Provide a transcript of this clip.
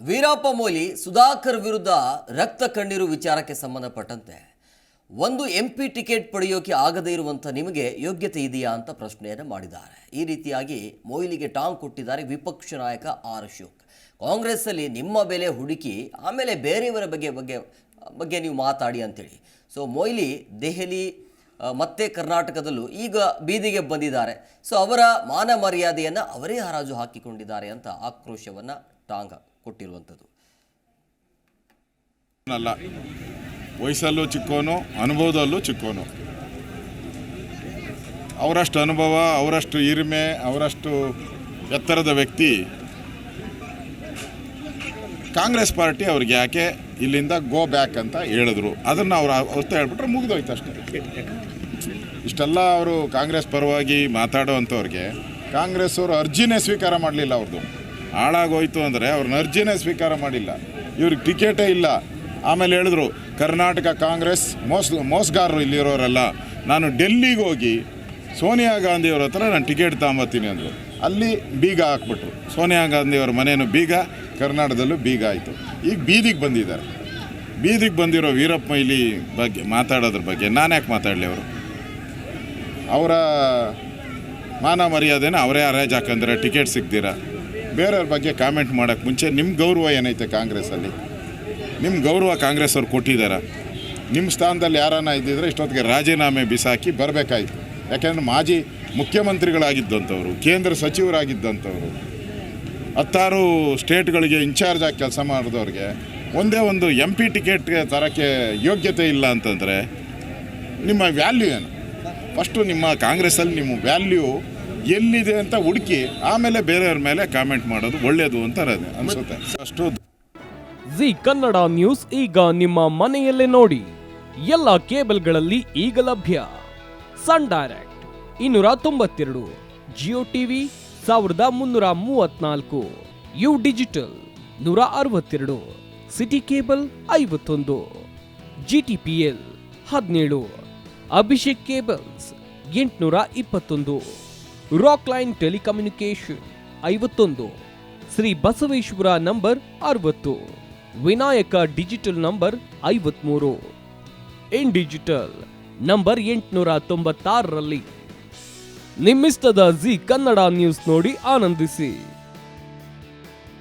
ವೀರಪ್ಪ ಮೊಯ್ಲಿ ಸುಧಾಕರ್ ವಿರುದ್ಧ ರಕ್ತ ಕಣ್ಣೀರು ವಿಚಾರಕ್ಕೆ ಸಂಬಂಧಪಟ್ಟಂತೆ ಒಂದು ಎಂಪಿ ಟಿಕೆಟ್ ಪಡೆಯೋಕೆ ಆಗದೇ ಇರುವಂತ ನಿಮಗೆ ಯೋಗ್ಯತೆ ಇದೆಯಾ ಅಂತ ಪ್ರಶ್ನೆಯನ್ನು ಮಾಡಿದ್ದಾರೆ. ಈ ರೀತಿಯಾಗಿ ಮೊಯ್ಲಿಗೆ ಟಾಂಗ್ ಕೊಟ್ಟಿದ್ದಾರೆ ವಿಪಕ್ಷ ನಾಯಕ ಆರ್ ಅಶೋಕ್. ಕಾಂಗ್ರೆಸ್ ಅಲ್ಲಿ ನಿಮ್ಮ ಬೆಲೆ ಹುಡುಕಿ ಆಮೇಲೆ ಬೇರೆಯವರ ಬಗ್ಗೆ ನೀವು ಮಾತಾಡಿ ಅಂತೇಳಿ. ಸೊ ಮೊಯ್ಲಿ ದೆಹಲಿ ಮತ್ತೆ ಕರ್ನಾಟಕದಲ್ಲೂ ಈಗ ಬೀದಿಗೆ ಬಂದಿದ್ದಾರೆ. ಸೊ ಅವರ ಮಾನ ಮರ್ಯಾದೆಯನ್ನು ಅವರೇ ಹರಾಜು ಹಾಕಿಕೊಂಡಿದ್ದಾರೆ ಅಂತ ಆಕ್ರೋಶವನ್ನು ಟಾಂಗ್ ಕೊಟ್ಟಿರುವಂಥದ್ದು. ಅಲ್ಲ, ವಯಸ್ಸಲ್ಲೂ ಚಿಕ್ಕೋನು, ಅನುಭವದಲ್ಲೂ ಚಿಕ್ಕೋನು. ಅವರಷ್ಟು ಅನುಭವ, ಅವರಷ್ಟು ಹಿರಿಮೆ, ಅವರಷ್ಟು ಎತ್ತರದ ವ್ಯಕ್ತಿ ಕಾಂಗ್ರೆಸ್ ಪಾರ್ಟಿ ಅವ್ರಿಗೆ ಯಾಕೆ ಇಲ್ಲಿಂದ ಗೋ ಬ್ಯಾಕ್ ಅಂತ ಹೇಳಿದ್ರು. ಅದನ್ನು ಅವ್ರು ಅವತ್ತು ಹೇಳ್ಬಿಟ್ರೆ ಮುಗಿದೋಯ್ತು ಅಷ್ಟೇ. ಇಷ್ಟೆಲ್ಲ ಅವರು ಕಾಂಗ್ರೆಸ್ ಪರವಾಗಿ ಮಾತಾಡೋವಂಥವ್ರಿಗೆ ಕಾಂಗ್ರೆಸ್ ಅವರು ಅರ್ಜಿನೇ ಸ್ವೀಕಾರ ಮಾಡಲಿಲ್ಲ. ಅವ್ರದ್ದು ಹಾಳಾಗೋಯ್ತು ಅಂದರೆ ಅವ್ರನ್ನ ಅರ್ಜಿನೇ ಸ್ವೀಕಾರ ಮಾಡಿಲ್ಲ. ಇವ್ರಿಗೆ ಟಿಕೆಟೇ ಇಲ್ಲ. ಆಮೇಲೆ ಹೇಳಿದ್ರು ಕರ್ನಾಟಕ ಕಾಂಗ್ರೆಸ್ ಮೋಸಗಾರರು ಇಲ್ಲಿರೋರೆಲ್ಲ. ನಾನು ಡೆಲ್ಲಿಗೆ ಹೋಗಿ ಸೋನಿಯಾ ಗಾಂಧಿಯವ್ರ ಹತ್ರ ನಾನು ಟಿಕೆಟ್ ತಗೊಂಬತ್ತೀನಿ ಅಂದರು. ಅಲ್ಲಿ ಬೀಗ ಹಾಕ್ಬಿಟ್ರು. ಸೋನಿಯಾ ಗಾಂಧಿಯವ್ರ ಮನೇನು ಬೀಗ, ಕರ್ನಾಟಕದಲ್ಲೂ ಬೀಗ ಆಯಿತು. ಈಗ ಬೀದಿಗೆ ಬಂದಿದ್ದಾರೆ. ಬೀದಿಗೆ ಬಂದಿರೋ ವೀರಪ್ಪ ಮೊಯ್ಲಿ ಬಗ್ಗೆ ಮಾತಾಡೋದ್ರ ಬಗ್ಗೆ ನಾನು ಯಾಕೆ ಮಾತಾಡಲಿ? ಅವರ ಮಾನ ಮರ್ಯಾದೆನ ಅವರೇ ಹರಾಜು ಹಾಕಂದ್ರೆ ಟಿಕೆಟ್ ಸಿಗ್ದಿರ ಬೇರೆಯವ್ರ ಬಗ್ಗೆ ಕಾಮೆಂಟ್ ಮಾಡೋಕ್ಕೆ ಮುಂಚೆ ನಿಮ್ಮ ಗೌರವ ಏನೈತೆ ಕಾಂಗ್ರೆಸ್ಸಲ್ಲಿ? ನಿಮ್ಮ ಗೌರವ ಕಾಂಗ್ರೆಸ್ ಅವ್ರು ಕೊಟ್ಟಿದ್ದಾರೆ. ನಿಮ್ಮ ಸ್ಥಾನದಲ್ಲಿ ಯಾರನ್ನ ಇದ್ದಿದ್ರೆ ಇಷ್ಟೊತ್ತಿಗೆ ರಾಜೀನಾಮೆ ಬಿಸಾಕಿ ಬರಬೇಕಾಯ್ತು. ಯಾಕೆಂದರೆ ಮಾಜಿ ಮುಖ್ಯಮಂತ್ರಿಗಳಾಗಿದ್ದಂಥವ್ರು, ಕೇಂದ್ರ ಸಚಿವರಾಗಿದ್ದಂಥವ್ರು, 10 ಸ್ಟೇಟ್ಗಳಿಗೆ ಇನ್ಚಾರ್ಜ್ ಆಗಿ ಕೆಲಸ ಮಾಡಿದವ್ರಿಗೆ ಒಂದೇ ಒಂದು MP ಟಿಕೆಟ್ಗೆ ತರೋಕ್ಕೆ ಯೋಗ್ಯತೆ ಇಲ್ಲ ಅಂತಂದರೆ ನಿಮ್ಮ ವ್ಯಾಲ್ಯೂ ಏನು? ಫಸ್ಟು ನಿಮ್ಮ ಕಾಂಗ್ರೆಸ್ಸಲ್ಲಿ ನಿಮ್ಮ ವ್ಯಾಲ್ಯೂ ಎಲ್ಲಿದೆ ಅಂತ ಹುಡುಕಿ ಆಮೇಲೆ ಬೇರೆಯವ್ರ ಮೇಲೆ ಕಾಮೆಂಟ್ ಮಾಡೋದು ಒಳ್ಳೆಯದು ಅಂತ ಅನಿಸುತ್ತೆ. ಅಷ್ಟು ಜಿ ಕನ್ನಡ ನ್ಯೂಸ್ ಈಗ ನಿಮ್ಮ ಮನೆಯಲ್ಲೇ ನೋಡಿ. ಎಲ್ಲ ಕೇಬಲ್ಗಳಲ್ಲಿ ಈಗ ಲಭ್ಯ. Sun Direct 292, Jio TV 1334, U digital 162, city cable 51, GTPL 17, Abhishek cables 821, Rockline telecommunication 51, Shri Basaveshwara number 60, Vinayaka digital number 53, in digital number 896ರಲ್ಲಿ. ನಿಮ್ಮಿಸ್ತದ ಜಿ ಕನ್ನಡ ನ್ಯೂಸ್ ನೋಡಿ ಆನಂದಿಸಿ.